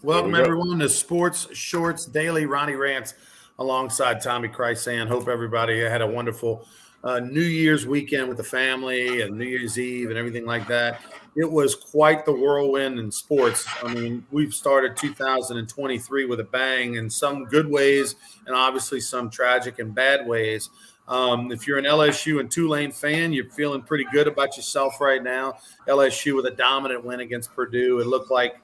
There we Welcome, go. everyone, to Sports Shorts Daily. Ronnie Rants alongside Tommy Krysan. Hope everybody had a wonderful New Year's weekend with the family and New Year's Eve and everything like that. It was quite the whirlwind in sports. I mean, we've started 2023 with a bang in some good ways and obviously some tragic and bad ways. If you're an LSU and Tulane fan, you're feeling pretty good about yourself right now. LSU with a dominant win against Purdue. It looked like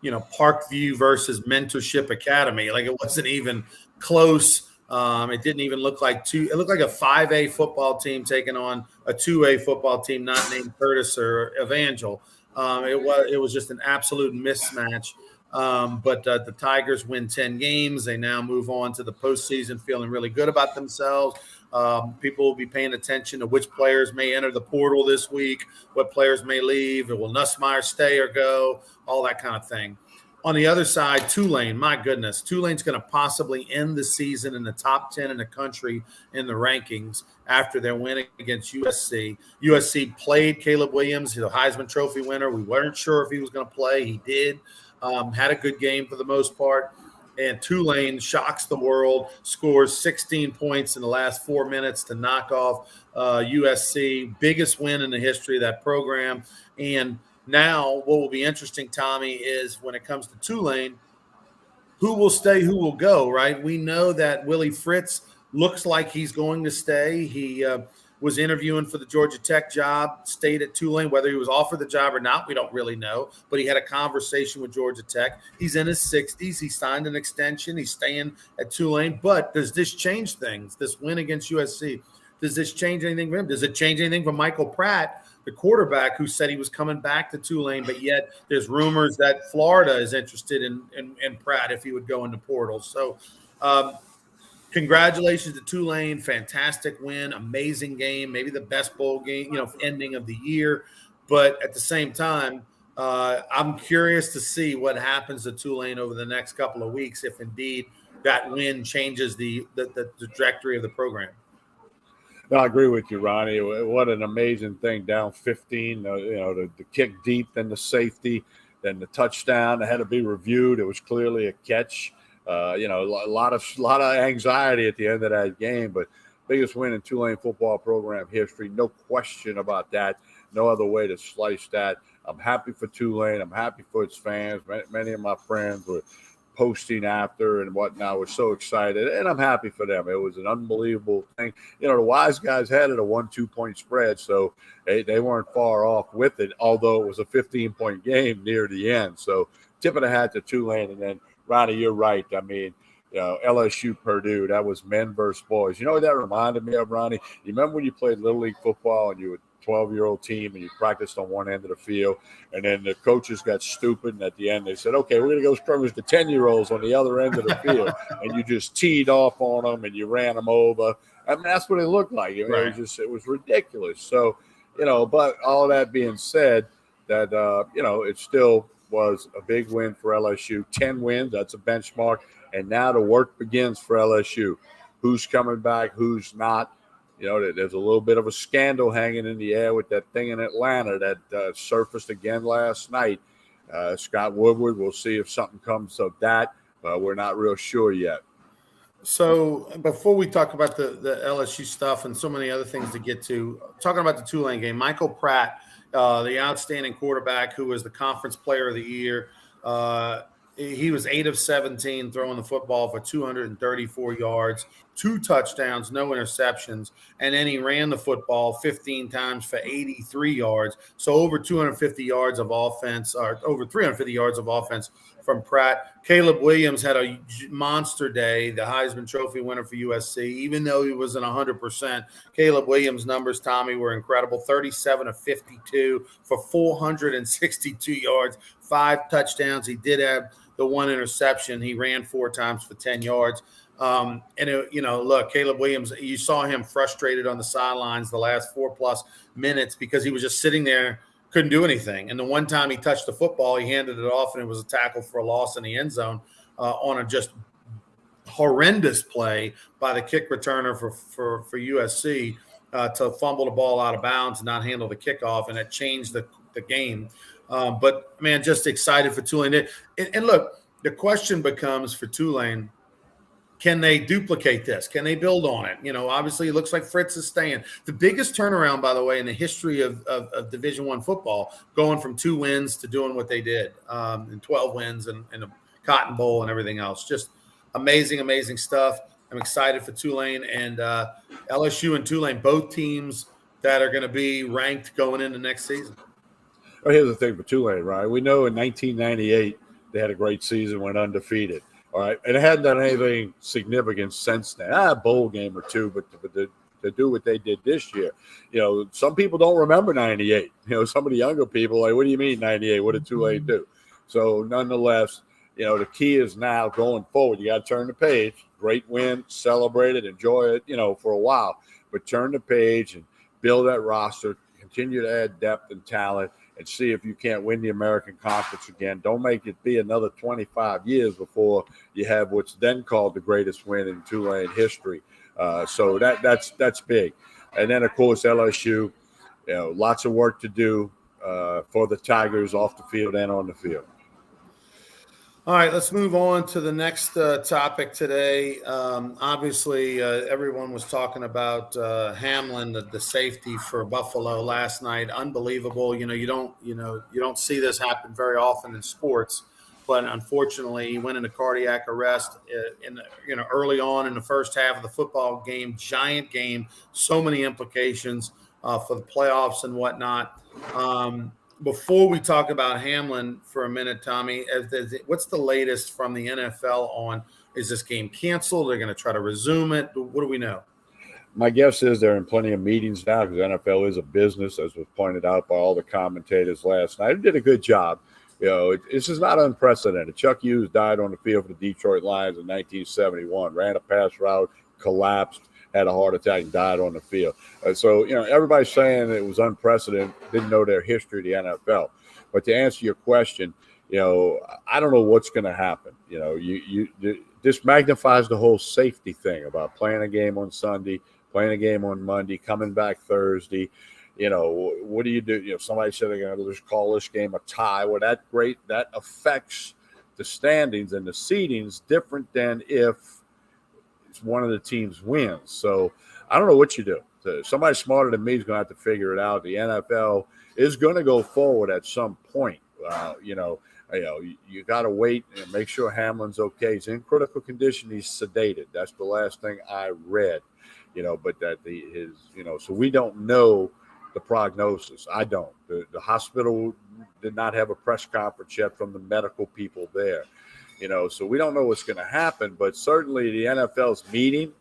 Parkview versus Mentorship Academy. Like, it wasn't even close. It didn't even look like it looked like a 5A football team taking on a 2A football team not named Curtis or Evangel. It was just an absolute mismatch. But the Tigers win 10 games. They now move on to the postseason feeling really good about themselves. People will be paying attention to which players may enter the portal this week, what players may leave. Will Nussmeier stay or go? All that kind of thing. On the other side, Tulane, my goodness, Tulane's going to possibly end the season in the top 10 in the country in the rankings after their win against USC. USC played Caleb Williams, the Heisman Trophy winner. We weren't sure if he was going to play. He did. Had a good game for the most part. And Tulane shocks the world, scores 16 points in the last 4 minutes to knock off USC. Biggest win in the history of that program. And now what will be interesting, Tommy, is when it comes to Tulane, who will stay, who will go, right? We know that Willie Fritz looks like he's going to stay. He was interviewing for the Georgia Tech job, stayed at Tulane. Whether he was offered the job or not, we don't really know. But he had a conversation with Georgia Tech. He's in his 60s. He signed an extension. He's staying at Tulane. But does this change things, this win against USC? Does this change anything for him? Does it change anything for Michael Pratt, the quarterback, who said he was coming back to Tulane, but yet there's rumors that Florida is interested in Pratt if he would go into portal. So congratulations to Tulane. Fantastic win, amazing game, maybe the best bowl game, ending of the year. But at the same time, I'm curious to see what happens to Tulane over the next couple of weeks if indeed that win changes the trajectory of the program. No, I agree with you, Ronnie. What an amazing thing. Down 15, the kick deep, then the safety, then the touchdown. It had to be reviewed. It was clearly a catch. A lot of anxiety at the end of that game, but biggest win in Tulane football program history. No question about that. No other way to slice that. I'm happy for Tulane. I'm happy for its fans. Many of my friends were posting after and whatnot. Was so excited, and I'm happy for them. It was an unbelievable thing. The Wise Guys had it a 1-2 point spread, so they weren't far off with it, although it was a 15-point game near the end. So tip of the hat to Tulane. And then, Ronnie, you're right. I mean, LSU Purdue, that was men versus boys. You know what that reminded me of, Ronnie? You remember when you played Little League football and you were 12-year-old team and you practiced on one end of the field, and then the coaches got stupid, and at the end they said, okay, we're going to go scrimmage the 10-year-olds on the other end of the field, and you just teed off on them and you ran them over. I mean, that's what it looked like. Right. It was ridiculous. So, but all that being said, that, it still was a big win for LSU. 10 wins, that's a benchmark. And now the work begins for LSU. Who's coming back, who's not. There's a little bit of a scandal hanging in the air with that thing in Atlanta that surfaced again last night. Scott Woodward, we'll see if something comes of that, but we're not real sure yet. So before we talk about the LSU stuff and so many other things to get to, talking about the Tulane game, Michael Pratt, the outstanding quarterback who was the conference player of the year, he was 8 of 17 throwing the football for 234 yards, 2 touchdowns, no interceptions. And then he ran the football 15 times for 83 yards. So over 250 yards of offense, or over 350 yards of offense from Pratt. Caleb Williams had a monster day, the Heisman Trophy winner for USC. Even though he wasn't 100%, Caleb Williams' numbers, Tommy, were incredible. 37 of 52 for 462 yards, 5 touchdowns. He did have the 1 interception. He ran 4 times for 10 yards. Look, Caleb Williams, you saw him frustrated on the sidelines the last 4+ minutes because he was just sitting there, couldn't do anything. And the one time he touched the football, he handed it off, and it was a tackle for a loss in the end zone on a just horrendous play by the kick returner for USC to fumble the ball out of bounds and not handle the kickoff, and it changed the game. But, man, just excited for Tulane. And look, The question becomes for Tulane, can they duplicate this? Can they build on it? Obviously, it looks like Fritz is staying. The biggest turnaround, by the way, in the history of Division I football, going from 2 wins to doing what they did, and 12 wins and a Cotton Bowl and everything else. Just amazing, amazing stuff. I'm excited for Tulane and LSU and Tulane, both teams that are going to be ranked going into next season. Well, here's the thing for Tulane, right? We know in 1998 they had a great season, went undefeated. All right, and it hadn't done anything significant since then. A bowl game or two, but to do what they did this year, some people don't remember '98. Some of the younger people like, what do you mean '98? What did Tulane do? So, nonetheless, the key is now going forward. You got to turn the page. Great win, celebrate it, enjoy it, for a while, but turn the page and build that roster. Continue to add depth and talent. And see if you can't win the American Conference again. Don't make it be another 25 years before you have what's then called the greatest win in Tulane history. So that's big. And then, of course, LSU, lots of work to do for the Tigers off the field and on the field. All right, let's move on to the next topic today. Obviously, everyone was talking about Hamlin, the safety for Buffalo last night. Unbelievable. You don't see this happen very often in sports, but unfortunately, he went into cardiac arrest early on in the first half of the football game. Giant game, so many implications for the playoffs and whatnot. Before we talk about Hamlin for a minute, Tommy, what's the latest from the NFL on, is this game canceled? They're going to try to resume it? What do we know? My guess is they're in plenty of meetings now because NFL is a business, as was pointed out by all the commentators last night. They did a good job. This is not unprecedented. Chuck Hughes died on the field for the Detroit Lions in 1971, ran a pass route, collapsed, had a heart attack, and died on the field. So everybody's saying it was unprecedented, didn't know their history of the NFL. But to answer your question, I don't know what's going to happen. This magnifies the whole safety thing about playing a game on Sunday, playing a game on Monday, coming back Thursday. What do you do? Somebody said they're going to just call this game a tie. Well, that affects the standings and the seedings different than if one of the teams wins. So I don't know what you do. Somebody smarter than me is going to have to figure it out. The NFL is going to go forward at some point. You got to wait and make sure Hamlin's okay. He's in critical condition. He's sedated. That's the last thing I read. But that so we don't know the prognosis. I don't. The hospital did not have a press conference yet from the medical people there. So we don't know what's going to happen, but certainly the NFL's meeting,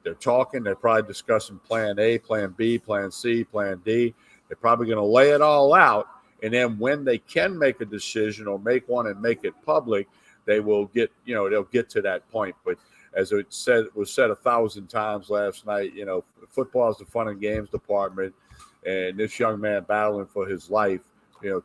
they're talking, they're probably discussing plan A, plan B, plan C, plan D. They're probably going to lay it all out. And then when they can make a decision or make one and make it public, they will get, they'll get to that point. But as it was said 1,000 times last night, football is the fun and games department. And this young man battling for his life,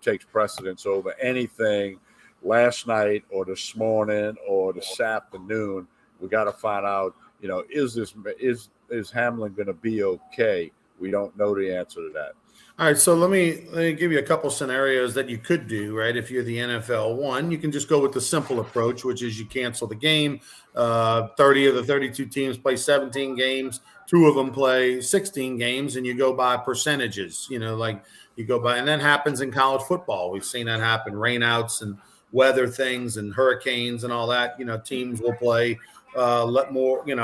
takes precedence over anything last night or this morning or this afternoon. We got to find out, is Hamlin going to be okay? We don't know the answer to that. All right, so let me give you a couple scenarios that you could do, right? If you're the NFL, one, you can just go with the simple approach, which is you cancel the game. 30 of the 32 teams play 17 games. 2 of them play 16 games, and you go by percentages. Like you go by, and that happens in college football. We've seen that happen, rainouts and weather things and hurricanes and all that. Teams will play let more. In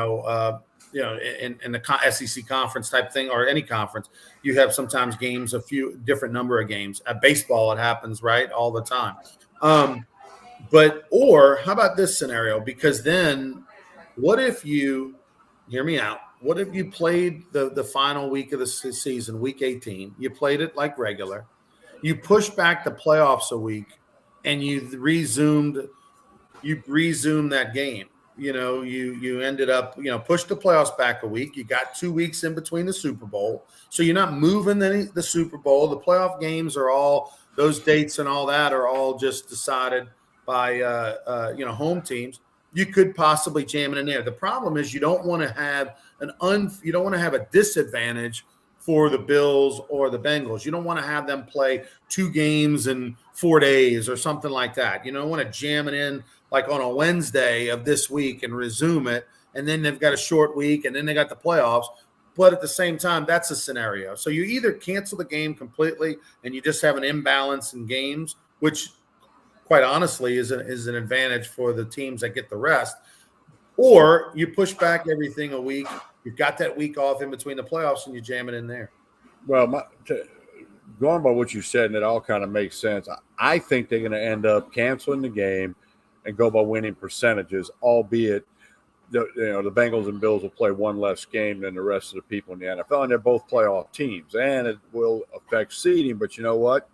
the SEC conference type thing or any conference, you have sometimes games, a few different number of games. At baseball, it happens, right, all the time. Or how about this scenario? Because then what if you, hear me out, what if you played the final week of the season, week 18, you played it like regular, you pushed back the playoffs a week, and you resumed that game. You ended up, pushed the playoffs back a week. You got 2 weeks in between the Super Bowl. So you're not moving the Super Bowl. The playoff games are all, those dates and all that are all just decided by, home teams. You could possibly jam it in there. The problem is you don't want to have a disadvantage for the Bills or the Bengals. You don't want to have them play 2 games in 4 days or something like that. You don't want to jam it in like on a Wednesday of this week and resume it. And then they've got a short week and then they got the playoffs. But at the same time, that's a scenario. So you either cancel the game completely and you just have an imbalance in games, which quite honestly is an advantage for the teams that get the rest, or you push back everything a week. You've got that week off in between the playoffs and you jam it in there. Well, going by what you said, and it all kind of makes sense, I think they're going to end up canceling the game and go by winning percentages, albeit the Bengals and Bills will play one less game than the rest of the people in the NFL, and they're both playoff teams, and it will affect seeding. But you know what?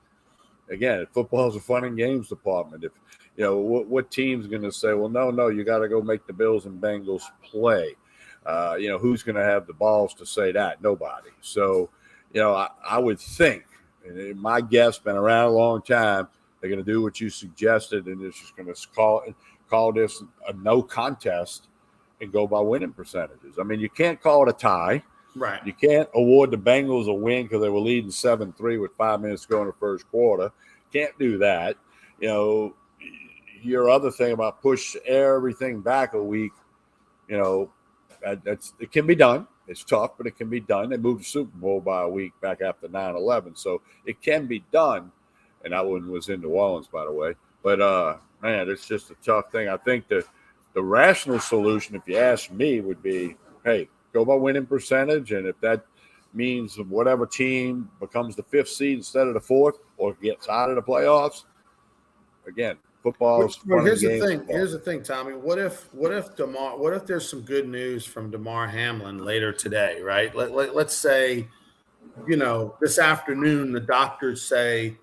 Again, football is a fun and games department. If what team's going to say, well, no, you got to go make the Bills and Bengals play. Who's going to have the balls to say that? Nobody. So, I would think, and my guess, been around a long time, they're going to do what you suggested, and it's just going to call this a no contest and go by winning percentages. I mean, you can't call it a tie. Right. You can't award the Bengals a win because they were leading 7-3 with 5 minutes to go in the first quarter. Can't do that. Your other thing about push everything back a week, it can be done. It's tough, but it can be done. They moved the Super Bowl by a week back after 9/11, so it can be done. And that one was in New Orleans, by the way. But, man, it's just a tough thing. I think the rational solution, if you ask me, would be, hey, go by winning percentage. And if that means whatever team becomes the 5th seed instead of the 4th or gets out of the playoffs, again, football is well, here's the thing, Tommy. What if there's some good news from Damar Hamlin later today, right? Let's say, this afternoon the doctors say,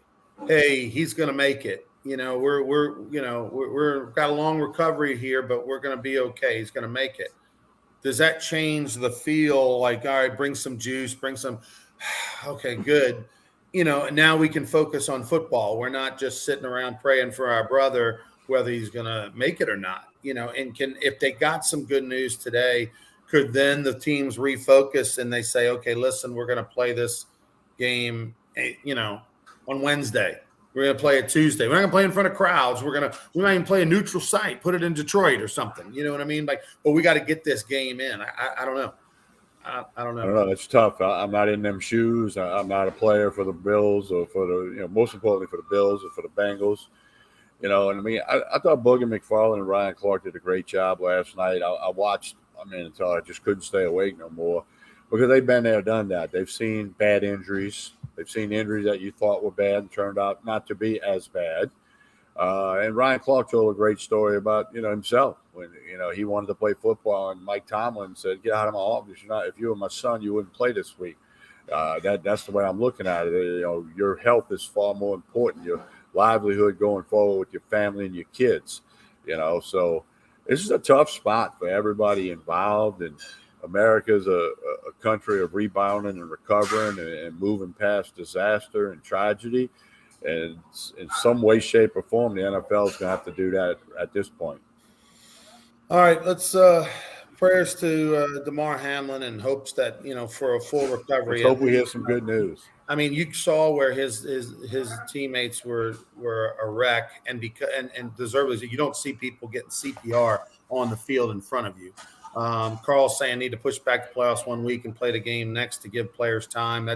hey, he's going to make it. We're got a long recovery here, but we're going to be okay. He's going to make it. Does that change the feel? Like, all right, bring some juice, bring some. Okay, good. Now we can focus on football. We're not just sitting around praying for our brother whether he's going to make it or not. And if they got some good news today, could then the teams refocus and they say, okay, listen, we're going to play this game, on Wednesday. We're going to play it Tuesday. We're not going to play in front of crowds. We might even play a neutral site, put it in Detroit or something. You know what I mean? But we got to get this game in. I don't know. I don't know. I don't know. It's tough. I'm not in them shoes. I'm not a player for the Bills or for the, most importantly for the Bills or for the Bengals. And I mean, I thought Booger McFarland and Ryan Clark did a great job last night. I watched, until I just couldn't stay awake no more because they've been there, done that. They've seen bad injuries. They've seen injuries that you thought were bad and turned out not to be as bad. And Ryan Clark told a great story about, himself when, he wanted to play football and Mike Tomlin said, get out of my office. If you were my son, you wouldn't play this week. That's the way I'm looking at it. Your health is far more important. Your livelihood going forward with your family and your kids, so this is a tough spot for everybody involved. And America's a country of rebounding and recovering and moving past disaster and tragedy. And in some way, shape, or form, the NFL is going to have to do that at this point. All right, let's prayers to Damar Hamlin and hopes that for a full recovery. Let's hope we hear some good news. I mean, you saw where his teammates were a wreck, and deservedly, you don't see people getting CPR on the field in front of you. Carl's saying need to push back the playoffs 1 week and play the game next to give players time.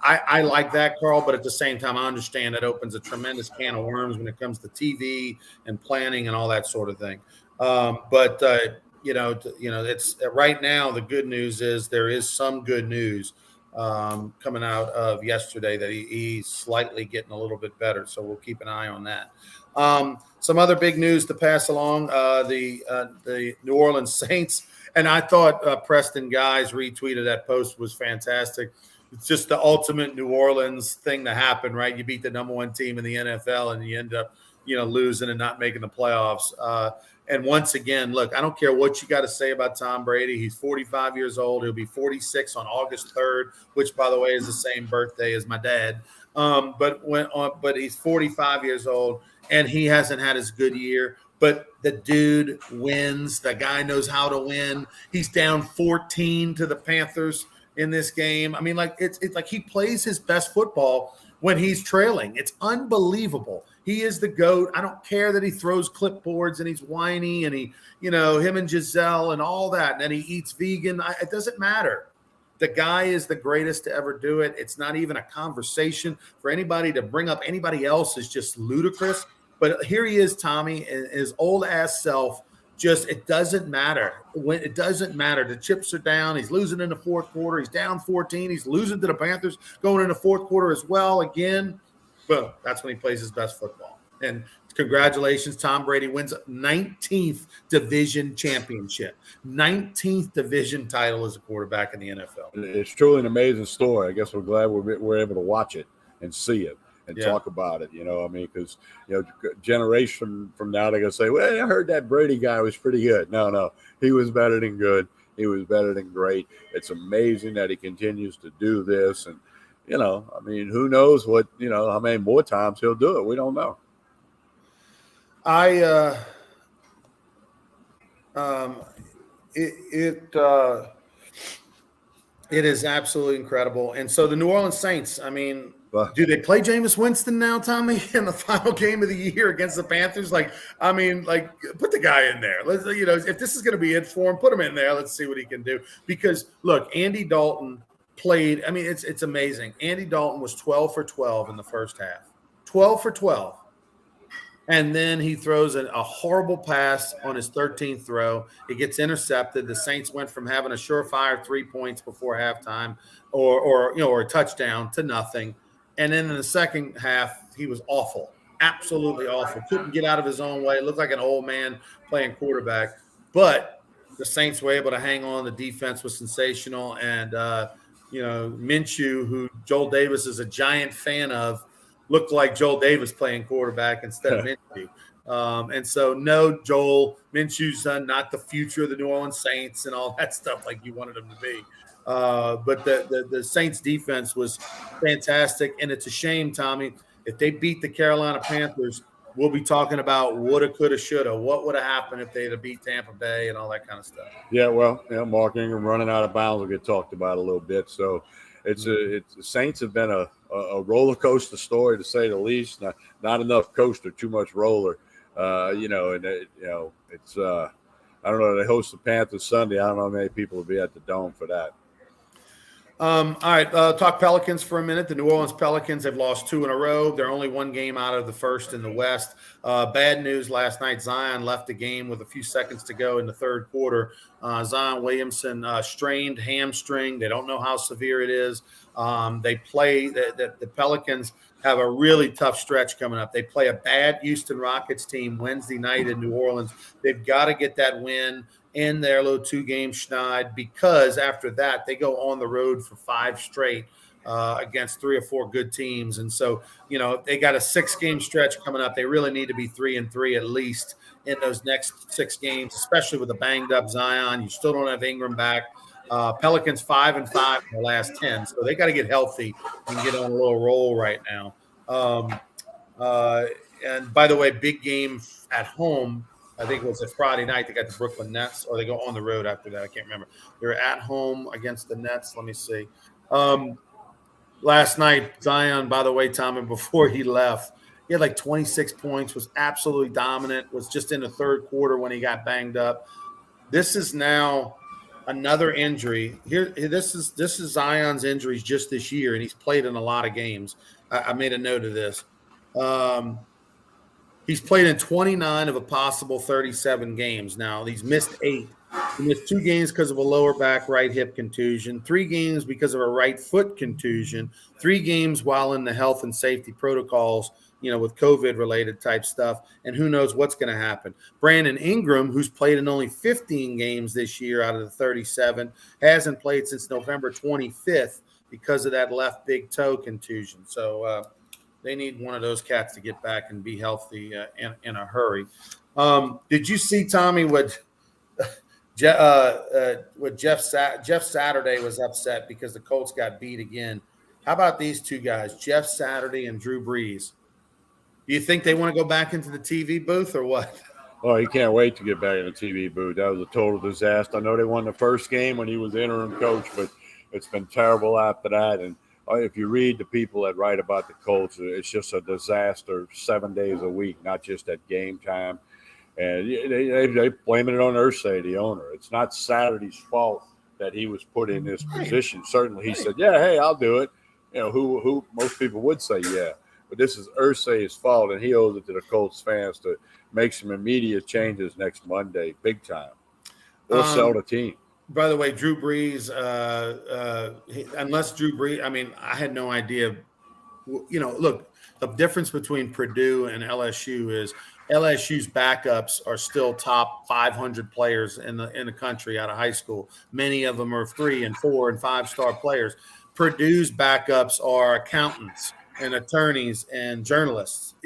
I like that, Carl, but at the same time, I understand that opens a tremendous can of worms when it comes to TV and planning and all that sort of thing. It's right now. The good news is there is some good news coming out of yesterday that he's slightly getting a little bit better. So we'll keep an eye on that. Some other big news to pass along, the New Orleans Saints. And I thought Preston Guys retweeted that post was fantastic. It's just the ultimate New Orleans thing to happen, right? You beat the number 1 team in the NFL and you end up, losing and not making the playoffs. And once again, look, I don't care what you got to say about Tom Brady. He's 45 years old. He'll be 46 on August 3rd, which, by the way, is the same birthday as my dad. But he's 45 years old, and he hasn't had his good year. But the dude wins. The guy knows how to win. He's down 14 to the Panthers in this game. I mean, like it's like he plays his best football when he's trailing. It's unbelievable. He is the GOAT. I don't care that he throws clipboards and he's whiny and him and Giselle and all that, and then he eats vegan. It doesn't matter. The guy is the greatest to ever do it. It's not even a conversation. For anybody to bring up anybody else is just ludicrous. But here he is, Tommy, his old ass self. Just it doesn't matter. When it doesn't matter. The chips are down. He's losing in the fourth quarter. He's down 14. He's losing to the Panthers going in the fourth quarter as well again. Boom. That's when he plays his best football. And congratulations, Tom Brady wins 19th division championship. 19th division title as a quarterback in the NFL. It's truly an amazing story. I guess we're glad we're able to watch it and see it and talk about it. Because generation from now they're gonna say, "Well, I heard that Brady guy was pretty good." No, he was better than good. He was better than great. It's amazing that he continues to do this, and who knows what how many more times he'll do it. We don't know. It is absolutely incredible. And so the New Orleans Saints, I mean, do they play Jameis Winston now, Tommy, in the final game of the year against the Panthers? Put the guy in there. Let's, if this is going to be it for him, put him in there. Let's see what he can do. Because look, Andy Dalton played. I mean, it's amazing. Andy Dalton was 12 for 12 in the first half. 12 for 12. And then he throws a horrible pass on his 13th throw. It gets intercepted. The Saints went from having a surefire 3 points before halftime or a touchdown to nothing. And then in the second half, he was awful, absolutely awful. Couldn't get out of his own way. Looked like an old man playing quarterback. But the Saints were able to hang on. The defense was sensational. And, Minshew, who Joel Davis is a giant fan of, looked like Joel Davis playing quarterback instead of Minshew. And so, no, Joel, Minshew's not the future of the New Orleans Saints and all that stuff like you wanted him to be. But the Saints defense was fantastic. And it's a shame, Tommy, if they beat the Carolina Panthers, we'll be talking about woulda, coulda, shoulda. What would have happened if they'd have beat Tampa Bay and all that kind of stuff. Yeah, well, Mark Ingram running out of bounds will get talked about a little bit. So the Saints have been a roller coaster story, to say the least. Not enough coaster, too much roller. It's I don't know. They host the Panthers Sunday. I don't know how many people will be at the Dome for that. All right, talk Pelicans for a minute. The New Orleans Pelicans have lost 2 in a row. They're only 1 game out of the first in the West. Bad news last night. Zion left the game with a few seconds to go in the third quarter. Zion Williamson strained hamstring. They don't know how severe it is. The Pelicans have a really tough stretch coming up. They play a bad Houston Rockets team Wednesday night in New Orleans. They've got to get that win in their little 2-game schneid, because after that they go on the road for 5 straight against 3 or 4 good teams. And so, they got a 6-game stretch coming up. They really need to be 3-3 at least in those next 6 games, especially with a banged up Zion. You still don't have Ingram back. Pelicans 5-5 in the last 10. So they got to get healthy and get on a little roll right now. And by the way, big game at home. I think it was a Friday night. They got the Brooklyn Nets, or they go on the road after that. I can't remember. They were at home against the Nets. Let me see. Last night, Zion, by the way, Tommy, before he left, he had like 26 points, was absolutely dominant, was just in the third quarter when he got banged up. This is now another injury. This is Zion's injuries just this year, and he's played in a lot of games. I made a note of this. He's played in 29 of a possible 37 games. Now, he's missed 8. He missed 2 games because of a lower back right hip contusion, 3 games because of a right foot contusion, 3 games while in the health and safety protocols, with COVID-related type stuff, and who knows what's going to happen. Brandon Ingram, who's played in only 15 games this year out of the 37, hasn't played since November 25th because of that left big toe contusion. So, they need one of those cats to get back and be healthy in a hurry. Did you see, Tommy, what Jeff Saturday was upset because the Colts got beat again? How about these 2 guys, Jeff Saturday and Drew Brees? Do you think they want to go back into the TV booth or what? Oh, he can't wait to get back in the TV booth. That was a total disaster. I know they won the first game when he was interim coach, but it's been terrible after that. And if you read the people that write about the Colts, it's just a disaster 7 days a week, not just at game time. And they blame it on Irsay, the owner. It's not Saturday's fault that he was put in this position. Certainly, he said, "Yeah, hey, I'll do it." Who most people would say, "Yeah," but this is Irsay's fault, and he owes it to the Colts fans to make some immediate changes next Monday, big time, or sell the team. By the way, Drew Brees, unless Drew Brees, I mean, I had no idea. Look, the difference between Purdue and LSU is LSU's backups are still top 500 players in the country out of high school. Many of them are 3 and 4 and 5-star players. Purdue's backups are accountants and attorneys and journalists,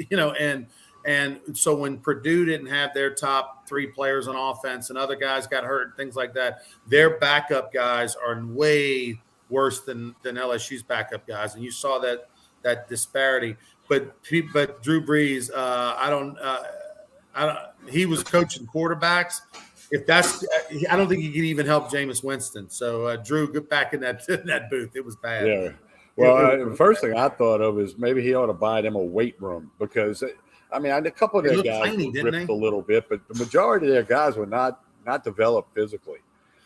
and so when Purdue didn't have their top 3 players on offense and other guys got hurt, things like that, their backup guys are way worse than LSU's backup guys. And you saw that disparity. But Drew Brees, he was coaching quarterbacks. I don't think he could even help Jameis Winston. So Drew, get back in that booth. It was bad. Yeah. Well, the first thing I thought of is maybe he ought to buy them a weight room because a couple of their guys were ripped a little bit, but the majority of their guys were not developed physically.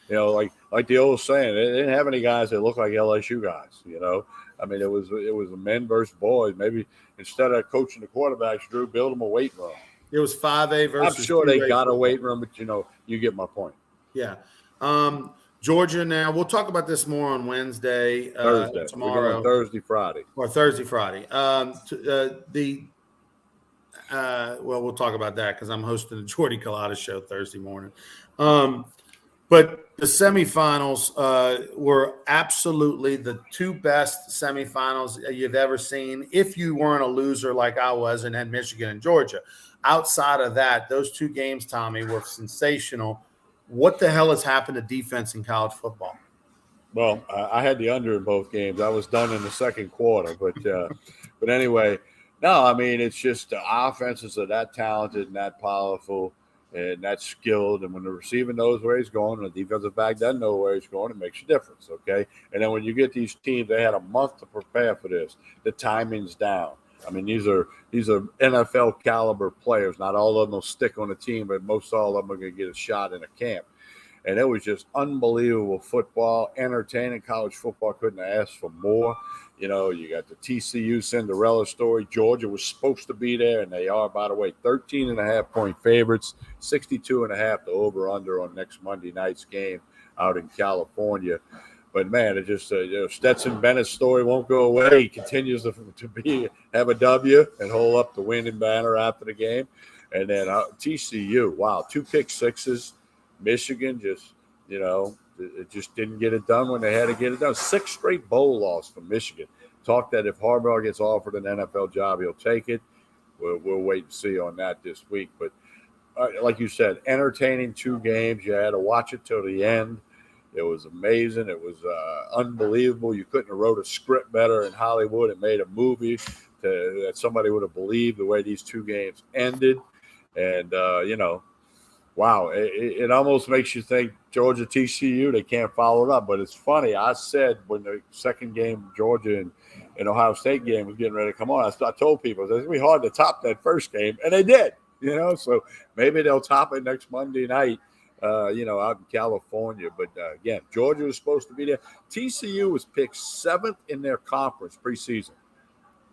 Like the old saying, they didn't have any guys that looked like LSU guys. It was a men versus boys. Maybe instead of coaching the quarterbacks, Drew, build them a weight room. It was 5A versus. I'm sure they got a weight room, but you get my point. Yeah. Georgia now. We'll talk about this more on Wednesday. Thursday. Tomorrow. Thursday, Friday. Or Thursday, Friday. We'll talk about that because I'm hosting the Jordy Culotta show Thursday morning. But the semifinals were absolutely the 2 best semifinals you've ever seen. If you weren't a loser like I was and had Michigan and Georgia. Outside of that, those 2 games, Tommy, were sensational. What the hell has happened to defense in college football? Well, I had the under in both games. I was done in the second quarter, but anyway, no, it's just the offenses are that talented and that powerful and that skilled. And when the receiver knows where he's going and the defensive back doesn't know where he's going, it makes a difference, okay? And then when you get these teams, they had a month to prepare for this. The timing's down. These are NFL caliber players. Not all of them will stick on the team, but most all of them are going to get a shot in a camp. And it was just unbelievable football, entertaining. College football couldn't have asked for more. You got the TCU Cinderella story. Georgia was supposed to be there, and they are, by the way, 13.5-point favorites, 62.5 to over-under on next Monday night's game out in California. But, man, it just Stetson Bennett's story won't go away. He continues to have a W and hold up the winning banner after the game. And then TCU, wow, 2 pick sixes. Michigan it just didn't get it done when they had to get it done. 6 straight bowl loss from Michigan. Talk that if Harbaugh gets offered an NFL job, he'll take it. We'll wait and see on that this week. But like you said, entertaining 2 games. You had to watch it till the end. It was amazing. It was unbelievable. You couldn't have wrote a script better in Hollywood and made a movie that somebody would have believed the way these 2 games ended. And, wow, it almost makes you think Georgia TCU, they can't follow it up. But it's funny. I said when the second game, Georgia and Ohio State game was getting ready to come on, I told people it's going to be hard to top that first game. And they did, So maybe they'll top it next Monday night, out in California. But, again, Georgia was supposed to be there. TCU was picked 7th in their conference preseason.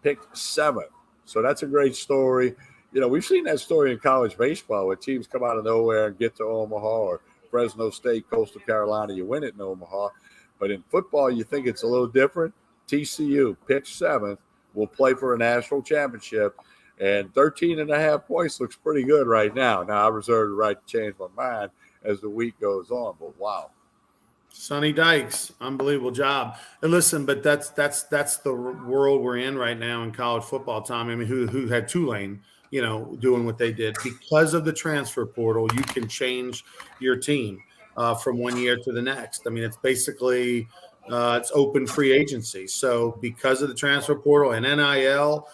Picked 7th. So that's a great story. We've seen that story in college baseball where teams come out of nowhere and get to Omaha or Fresno State, Coastal Carolina. You win it in Omaha. But in football, you think it's a little different. TCU, picked 7th, will play for a national championship. And 13.5 points looks pretty good right now. Now, I reserve the right to change my mind as the week goes on. But, wow. Sonny Dykes, unbelievable job. And listen, but that's the world we're in right now in college football, Tom. Who had Tulane, doing what they did. Because of the transfer portal, you can change your team from one year to the next. It's basically it's open free agency. So because of the transfer portal and NIL,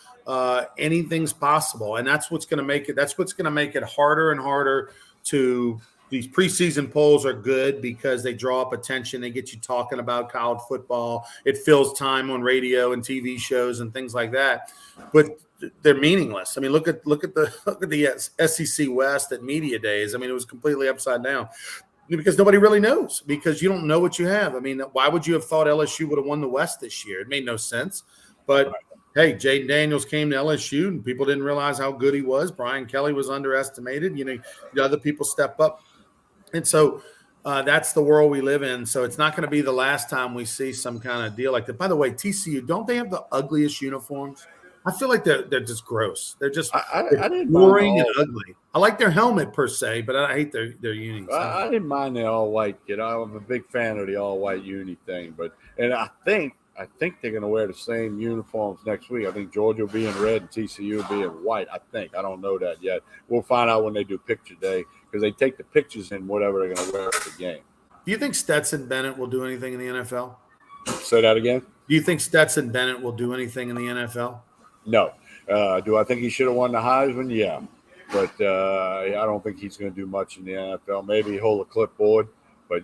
anything's possible. And that's what's going to make it. That's what's going to make it harder and harder to these preseason polls are good because they draw up attention. They get you talking about college football. It fills time on radio and TV shows and things like that. But they're meaningless. I mean, look at the SEC West at media days. I mean, it was completely upside down because nobody really knows, because you don't know what you have. I mean, why would you have thought LSU would have won the West this year? It made no sense. But hey, Jaden Daniels came to LSU and people didn't realize how good he was. Brian Kelly was underestimated. The other people step up. And so that's the world we live in. So it's not going to be the last time we see some kind of deal like that. By the way, TCU, don't they have the ugliest uniforms? I feel like they're just gross. They're just boring and ugly. I like their helmet per se, but I hate their unis. I didn't mind the all white kid. I'm a big fan of the all white uni thing, and I think they're going to wear the same uniforms next week. I think Georgia will be in red and TCU will be in white. I don't know that yet. We'll find out when they do picture day, because they take the pictures in whatever they're going to wear at the game. Do you think Stetson Bennett will do anything in the NFL? Say that again? Do you think Stetson Bennett will do anything in the NFL? No. Do I think he should have won the Heisman? Yeah. But I don't think he's going to do much in the NFL. Maybe hold a clipboard, but,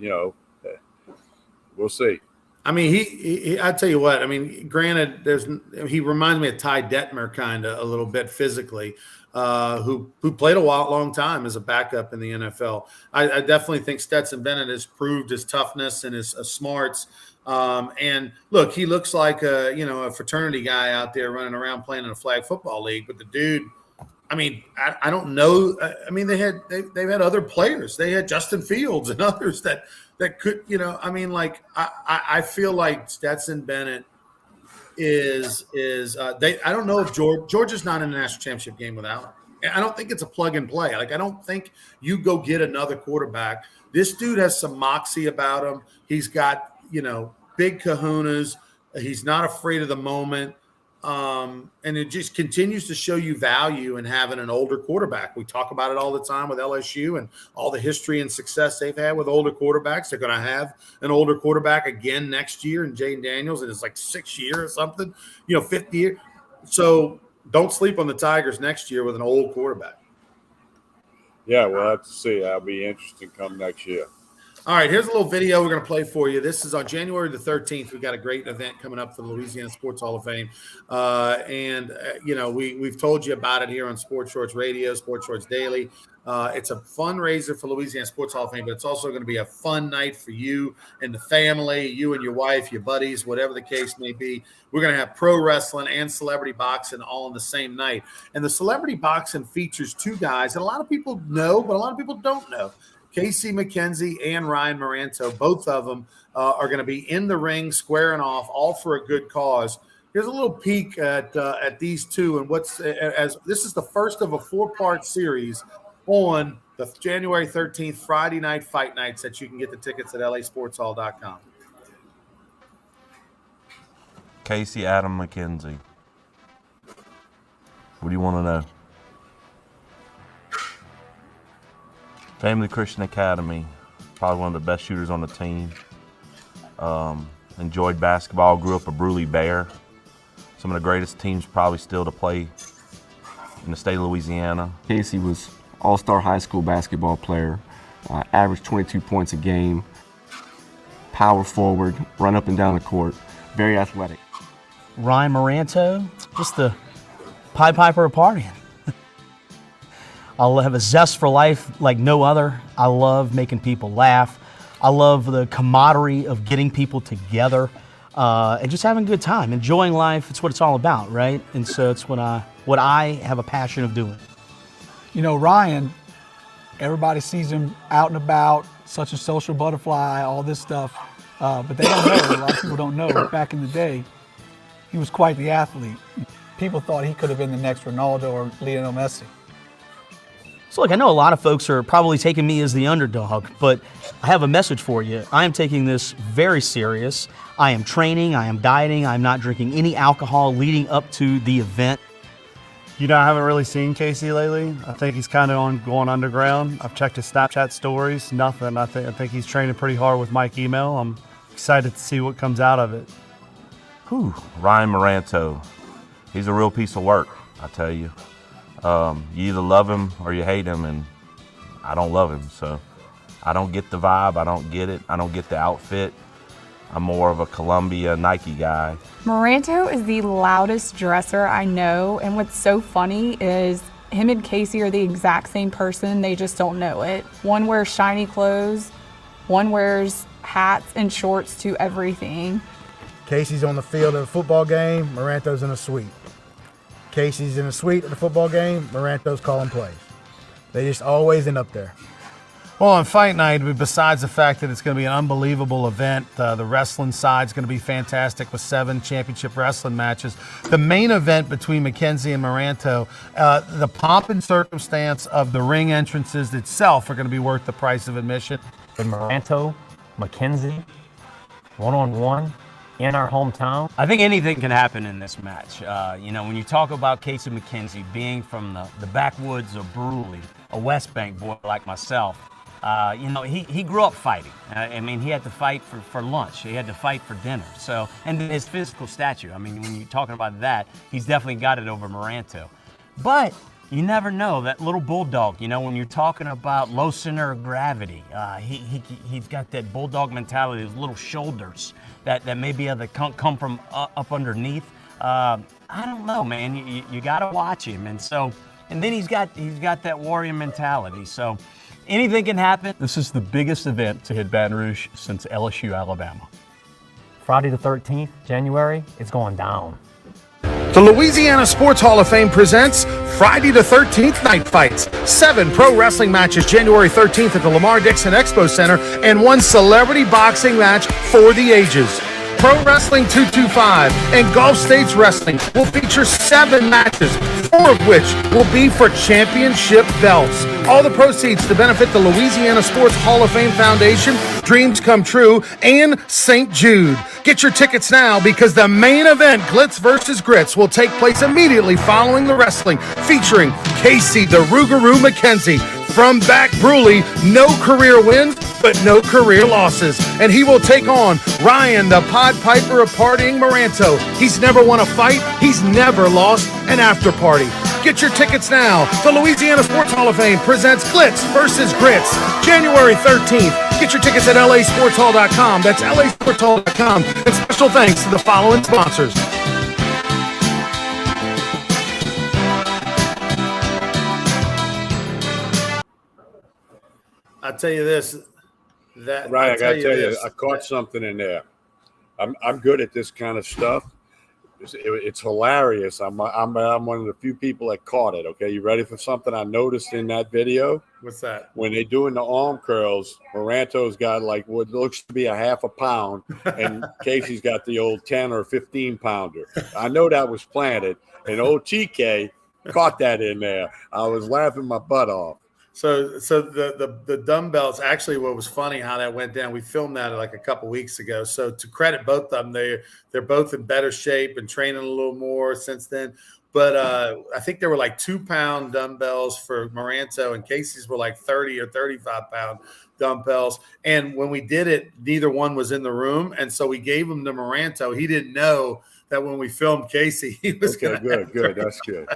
we'll see. I mean, I tell you what, I mean, granted, he reminds me of Ty Detmer kind of a little bit physically, who played a long time as a backup in the NFL. I definitely think Stetson Bennett has proved his toughness and his smarts. And look, he looks like a fraternity guy out there running around playing in a flag football league. But the dude, I mean, I don't know. I mean, they've had other players. They had Justin Fields and others that could, I mean, like I feel like Stetson Bennett is I don't know if Georgia's not in the national championship game without him. I don't think it's a plug and play. Like, I don't think you go get another quarterback. This dude has some moxie about him. He's got, big kahunas. He's not afraid of the moment. And it just continues to show you value in having an older quarterback. We talk about it all the time with LSU and all the history and success they've had with older quarterbacks. They're going to have an older quarterback again next year in Jaden Daniels, and it's like 6th year or something, 5th year. So don't sleep on the Tigers next year with an old quarterback. Yeah, we'll have to see. That'll be interesting come next year. All right, here's a little video we're going to play for you. This is on January the 13th. We've got a great event coming up for the Louisiana Sports Hall of Fame. We've told you about it here on Sports Shorts Radio, Sports Shorts Daily. It's a fundraiser for Louisiana Sports Hall of Fame, but it's also going to be a fun night for you and the family, you and your wife, your buddies, whatever the case may be. We're going to have pro wrestling and celebrity boxing all on the same night. And the celebrity boxing features two guys that a lot of people know, but a lot of people don't know. Casey McKenzie and Ryan Maranto, both of them are going to be in the ring, squaring off, all for a good cause. Here's a little peek at these two, and this is the first of a 4-part series on the January 13th Friday night fight nights that you can get the tickets at lasportshall.com. Casey Adam McKenzie. What do you want to know? Family Christian Academy, probably one of the best shooters on the team. Enjoyed basketball, grew up a Bruley Bear. Some of the greatest teams probably still to play in the state of Louisiana. Casey was all-star high school basketball player, averaged 22 points a game, power forward, run up and down the court, very athletic. Ryan Maranto, just the Pied Piper of partying. I'll have a zest for life like no other. I love making people laugh. I love the camaraderie of getting people together and just having a good time, enjoying life. It's what it's all about, right? And so it's what I have a passion of doing. Ryan, everybody sees him out and about, such a social butterfly, all this stuff. But they don't know, a lot of people don't know, back in the day, he was quite the athlete. People thought he could have been the next Ronaldo or Lionel Messi. So look, I know a lot of folks are probably taking me as the underdog, but I have a message for you. I am taking this very serious. I am training, I am dieting, I'm not drinking any alcohol leading up to the event. I haven't really seen Casey lately. I think he's kind of going underground. I've checked his Snapchat stories, nothing. I think he's training pretty hard with Mike Email. I'm excited to see what comes out of it. Ryan Maranto, he's a real piece of work, I tell you. You either love him or you hate him, and I don't love him, so I don't get the vibe. I don't get it. I don't get the outfit. I'm more of a Columbia Nike guy. Moranto is the loudest dresser I know, and what's so funny is him and Casey are the exact same person, they just don't know it. One wears shiny clothes, one wears hats and shorts to everything. Casey's on the field at a football game, Moranto's in a suite. Casey's in a suite at a football game, Moranto's calling plays. They just always end up there. Well, on fight night, besides the fact that it's going to be an unbelievable event, the wrestling side's going to be fantastic with 7 championship wrestling matches. The main event between McKenzie and Moranto, the pomp and circumstance of the ring entrances itself are going to be worth the price of admission. With Moranto, McKenzie, one-on-one in our hometown. I think anything can happen in this match. When you talk about Casey McKenzie being from the backwoods of Bruley, a West Bank boy like myself, he grew up fighting. He had to fight for lunch. He had to fight for dinner. So, and his physical stature. When you're talking about that, he's definitely got it over Moranto. But you never know, that little bulldog, when you're talking about low center of gravity, he's got that bulldog mentality, those little shoulders that maybe come from up underneath. I don't know, man. You got to watch him. And then he's got that warrior mentality. So anything can happen. This is the biggest event to hit Baton Rouge since LSU, Alabama. Friday the 13th, January, it's going down. The Louisiana Sports Hall of Fame presents Friday the 13th Night Fights. 7 pro wrestling matches January 13th at the Lamar Dixon Expo Center and 1 celebrity boxing match for the ages. Pro Wrestling 225 and Gulf States Wrestling will feature 7 matches, 4 of which will be for championship belts. All the proceeds to benefit the Louisiana Sports Hall of Fame Foundation, Dreams Come True, and St. Jude. Get your tickets now because the main event, Glitz vs. Grits, will take place immediately following the wrestling, featuring Casey the Rougarou McKenzie. From back Bruley, no career wins, but no career losses. And he will take on Ryan, the Pied Piper of partying Moranto. He's never won a fight. He's never lost an after party. Get your tickets now. The Louisiana Sports Hall of Fame presents Glitz vs. Grits, January 13th. Get your tickets at lasportshall.com. That's lasportshall.com. And special thanks to the following sponsors. I'll tell you this. Right, I gotta tell you, I caught something in there. I'm good at this kind of stuff. It's hilarious. I'm one of the few people that caught it. Okay, you ready for something I noticed in that video? What's that? When they're doing the arm curls, Moranto's got like what looks to be a half a pound, and Casey's got the old 10 or 15 pounder. I know that was planted, and old TK caught that in there. I was laughing my butt off. So the dumbbells, actually what was funny how that went down, we filmed that like a couple weeks ago. So to credit both of them, they're both in better shape and training a little more since then. But I think there were like 2-pound dumbbells for Moranto, and Casey's were like 30 or 35-pound dumbbells. And when we did it, neither one was in the room. And so we gave them to Moranto. He didn't know that when we filmed Casey, he was okay, good. That's good.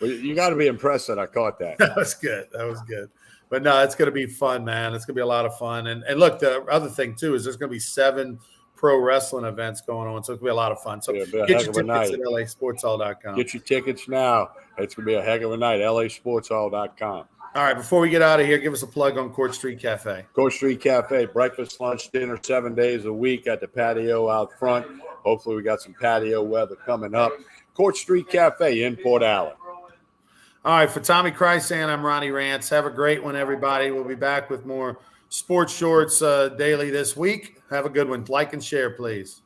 Well, you got to be impressed that I caught that. That was good. But no, it's going to be fun, man. It's going to be a lot of fun. And look, the other thing, too, is there's going to be 7 pro wrestling events going on. So it's going to be a lot of fun. So get your tickets at lasportshall.com. Get your tickets now. It's going to be a heck of a night. lasportshall.com. All right, before we get out of here, give us a plug on Court Street Cafe. Court Street Cafe, breakfast, lunch, dinner, 7 days a week at the patio out front. Hopefully we got some patio weather coming up. Court Street Cafe in Port Allen. All right, for Tommy Krysan, I'm Ronnie Rance. Have a great one, everybody. We'll be back with more Sports Shorts daily this week. Have a good one. Like and share, please.